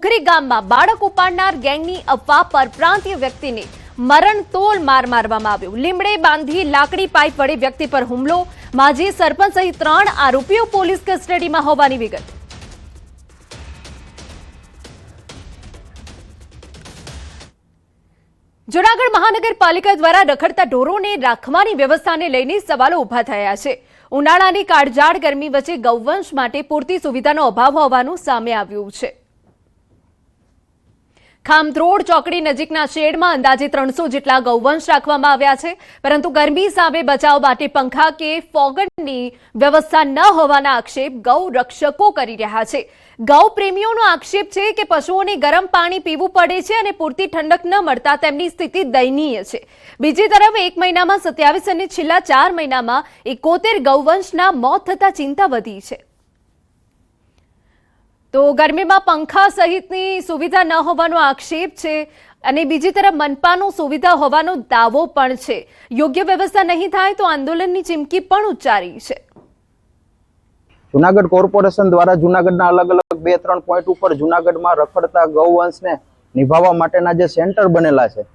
ખરી ગામમાં બાળક ઉપાડનાર ગેંગની અફવા પર પ્રાંતીય વ્યક્તિને મરણતોલ માર મારવામાં આવ્યો। લીમડે બાંધી લાકડી પાઇપ વડે વ્યક્તિ પર હુમલો। માજી સરપંચ સહિત 3 આરોપીઓ પોલીસ કસ્ટડીમાં હોવાની વિગત। જૂનાગઢ મહાનગરપાલિકા દ્વારા રખડતા ઢોરોને રાખવાની વ્યવસ્થાને લઈને સવાલો ઉભા થયા છે। ઉનાળાની કાળઝાળ ગરમી વચ્ચે ગૌવંશ માટે પૂરતી સુવિધાનો અભાવ હોવાનું સામે આવ્યું છે। ખામત્રોડ ચોકડી નજીકના શેડમાં અંદાજે 300 જેટલા ગૌવંશ રાખવામાં આવ્યા છે, પરંતુ ગરમી સામે બચાવ માટે પંખા કે ફોગનની વ્યવસ્થા ન હોવાના આક્ષેપ ગૌ રક્ષકો કરી રહ્યા છે। ગૌ પ્રેમીઓનો આક્ષેપ છે કે પશુઓને ગરમ પાણી પીવું પડે છે અને પૂરતી ઠંડક ન મળતા તેમની સ્થિતિ દયનીય છે। બીજી તરફ એક મહિનામાં 27 અને છેલ્લા 4 મહિનામાં 71 ગૌવંશના મોત થતા ચિંતા વધી છે। તો ગરમીમાં પંખા સહિતની સુવિધા ન હોવાનો આક્ષેપ છે અને બીજી તરફ મનપાનો સુવિધા હોવાનો દાવો પણ છે। યોગ્ય વ્યવસ્થા નહીં થાય તો આંદોલનની ચીમકી પણ ઉચ્ચારી છે। જૂનાગઢ કોર્પોરેશન દ્વારા જૂનાગઢના અલગ અલગ 2-3 પોઈન્ટ ઉપર જૂનાગઢમાં રખડતા ગૌવંશને નિભાવવા માટેના જે સેન્ટર બનેલા છે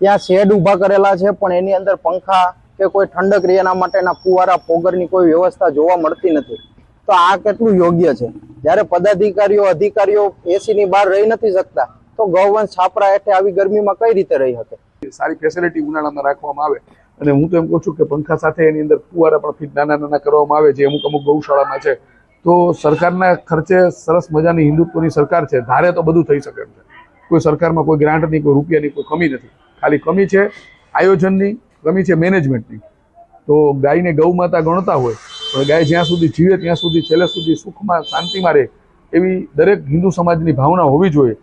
ત્યાં શેડ ઊભા કરેલા છે, પણ એની અંદર પંખા કે કોઈ ઠંડક રહે એના માટેના ફુવારા ફોગરની કોઈ વ્યવસ્થા જોવા મળતી નથી। તો આ કેટલું યોગ્ય છે? જ્યારે પદાધિકારીઓ અધિકારીઓ એસીની બહાર રહી નથી શકતા તો ગૌવંશ છાપરા હેઠે આવી ગરમીમાં કઈ રીતે રહી શકે? સારી ફેસિલિટી ઉનાળામાં રાખવામાં આવે અને હું તો એમ કહું છું કે પંખા સાથે એની અંદર ફુવારા પણ ફિટ નાના કરવામાં આવે જે અમુક ગૌશાળામાં છે। તો સરકારના ખર્ચે સરસ મજાની હિન્દુત્વની સરકાર છે, ધારે તો બધું થઈ શકે એમ છે। કોઈ સરકારમાં કોઈ ગ્રાન્ટની કોઈ રૂપિયાની કોઈ કમી નથી, ખાલી કમી છે આયોજનની, કમી છે મેનેજમેન્ટની। તો ગાયને ગૌ માતા ગણતા હોય પણ ગાય જ્યાં સુધી જીવે ત્યાં સુધી છેલ્લે સુધી સુખમાં શાંતિમાં રહે એવી દરેક હિન્દુ સમાજની ભાવના હોવી જોઈએ।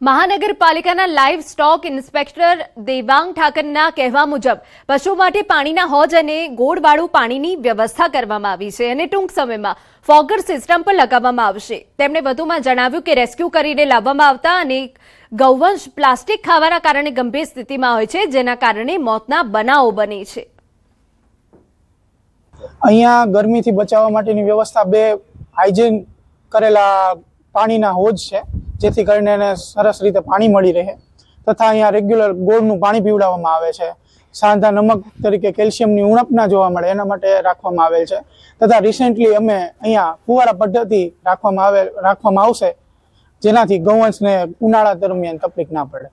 મહાનગરપાલિકાના લાઇવ સ્ટોક ઇન્સ્પેક્ટર દેવાંગ ઠાકરના કહેવા મુજબ પશુ માટે પાણીના હોજ અને ગોળવાળું પાણીની વ્યવસ્થા કરવામાં આવી છે અને ટૂંક સમયમાં ફોગર સિસ્ટમ પણ લગાવવામાં આવશે। તેમણે વધુમાં જણાવ્યું કે રેસ્ક્યુ કરીને લાવવામાં આવતા અનેક ગૌવંશ પ્લાસ્ટિક ખાવાના કારણે ગંભીર સ્થિતિમાં હોય છે, જેના કારણે મોતના બનાવો બને છે। અહીંયા ગરમીથી બચાવવા માટેની વ્યવસ્થા 2 હાઇજીન કરેલા પાણીના હોજ છે, જેથી કરીને એને સરસ રીતે પાણી મળી રહે, તથા અહીંયા રેગ્યુલર ગોળનું પાણી પીવડાવવામાં આવે છે। સાંધા નમક તરીકે કેલ્શિયમની ઉણપ ના જોવા મળે એના માટે રાખવામાં આવેલ છે, તથા રિસેન્ટલી અમે અહીંયા ફુવારા પદ્ધતિ રાખવામાં આવશે, જેનાથી ગૌવંશને ઉનાળા દરમિયાન તકલીફ ના પડે।